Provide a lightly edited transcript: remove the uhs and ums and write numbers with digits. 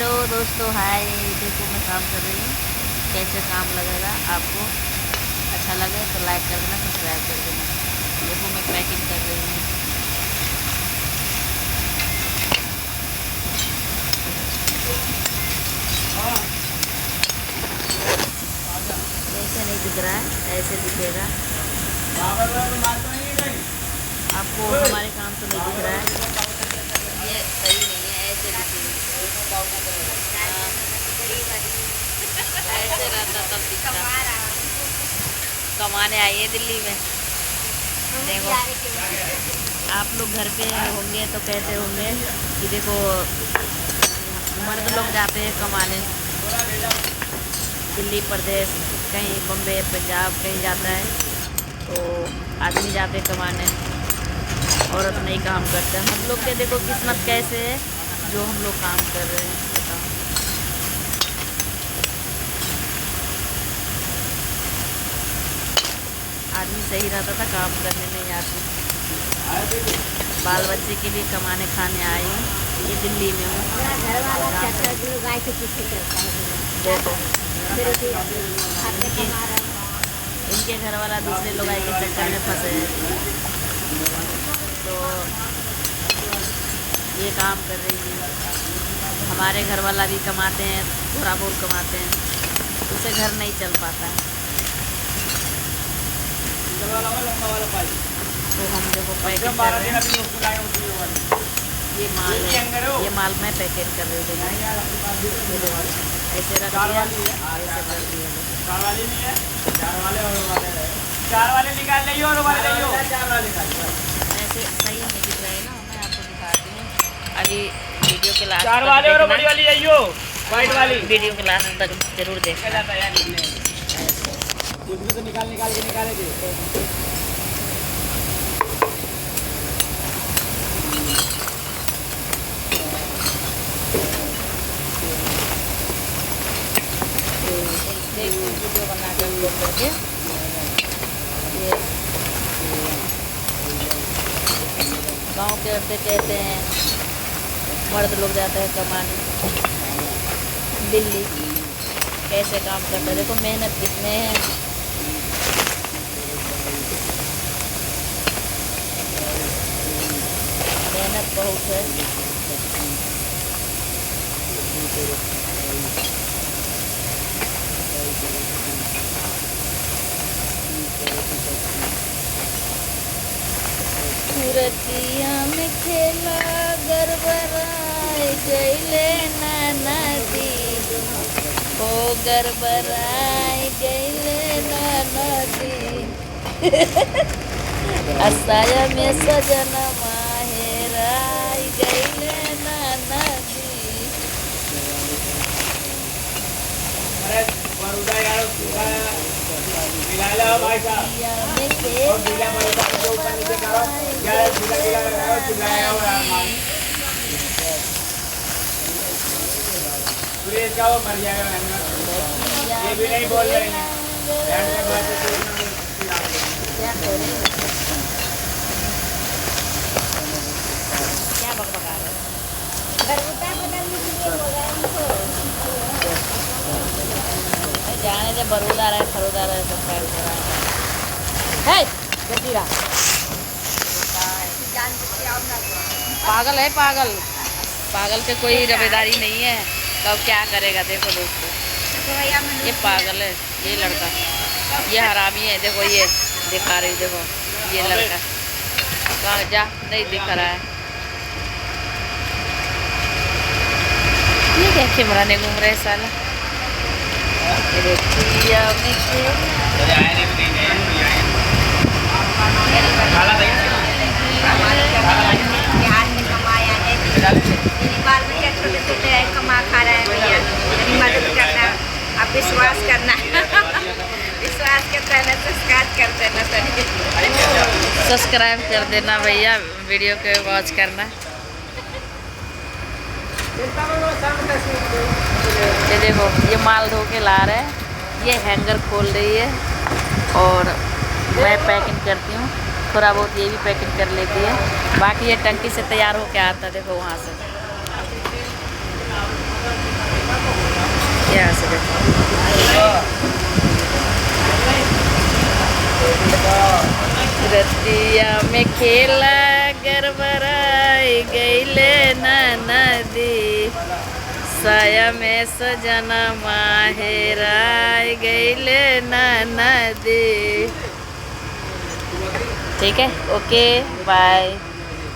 Hello दोस्तों, हाय। देखो मैं काम कर रही हूँ, कैसे काम लगेगा आपको अच्छा लगे तो लाइक कर देना, सब्सक्राइब कर देना। देखो मैं पैकिंग कर रही हूँ। ऐसे नहीं दिख रहा है, ऐसे दिखेगा आपको। हमारे काम तो नहीं दिख रहा है, ये सही नहीं है, ऐसे दिखेगा। ऐसे रहता तब दिखता। कमाने आई है दिल्ली में। देखो आप लोग घर पे होंगे तो कहते होंगे कि देखो मर्द लोग जाते हैं कमाने, दिल्ली प्रदेश कहीं बम्बे पंजाब कहीं जाता है तो आदमी जाते कमाने, औरत नहीं काम करते। हम लोग के देखो किस्मत कैसे है जो हम लोग काम कर रहे हैं, बताओ। आदमी सही रहता था, काम करने नहीं आती। बाल बच्चे के लिए कमाने खाने आई हूँ, ये दिल्ली में हूँ। देखो इनके घर वाला दूसरे लोग आए के चक्कर में फंसे हैं, तो ये काम कर रही है। हमारे घर वाला भी कमाते हैं, थोड़ा बहुत कमाते हैं, उससे घर नहीं चल पाता है। तो हम देखो पैकेट कर रहे हैं। ये माल है, ये माल मैं पैकेट कर रही हूँ। ऐसे रख दिया, ऐसे कर दिया। ऐसे सही नहीं दिख रहा है ना, मैं आपको दिखाती हूँ अभी। वीडियो के लास्ट चार वाले और बड़ी वाली आइयो, वाइट वाली। वीडियो के लास्ट तक जरूर देखना। तो निकाल के निकाले थे। वीडियो बना कर लोग करके ये गाँव के औरतें कहते हैं मर्द लोग जाते हैं कमाने दिल्ली, कैसे काम करते हैं। देखो मेहनत कितने हैं। मेहनत बहुत है। सूरतिया में खेला गरबराए गईले नाना दी, हो गरबराए गईले नाना दी। असाया में सजन माहेराई गईले नाना दी। मर जाएगा, ये भी नहीं बोल रहे हैं। क्या बकबका रहे जाने से बरूदा रहे फरूदा रहे सब पागल है, पागल पागल के कोई रबेदारी नहीं है। कब क्या करेगा देखो दोस्तों, ये पागल है, ये लड़का, ये हरामी है। देखो ये दिखा रही, देखो ये लड़का कहाँ जा नहीं दिख रहा है। ये क्या कैमराने घूम रहे साला। बाल बच्चा छोटे छोटे है, कमा खा रहा है भैया, मदद करना। आप विश्वास करना विश्वास करता है ना, सब्सक्राइब कर देना, सब्सक्राइब कर देना भैया, वीडियो को वॉच करना। ये देखो ये माल धो के ला रहे हैं, ये हैंगर खोल रही है और मैं पैकिंग करती हूँ। थोड़ा बहुत ये भी पैकिंग कर लेती है, बाकी ये टंकी से तैयार होके आता है। देखो वहाँ से रतिया में खेला गरबराई गईले नदी, साया में सजना माहेराई गईले नदी। ठीक है, ओके बाय।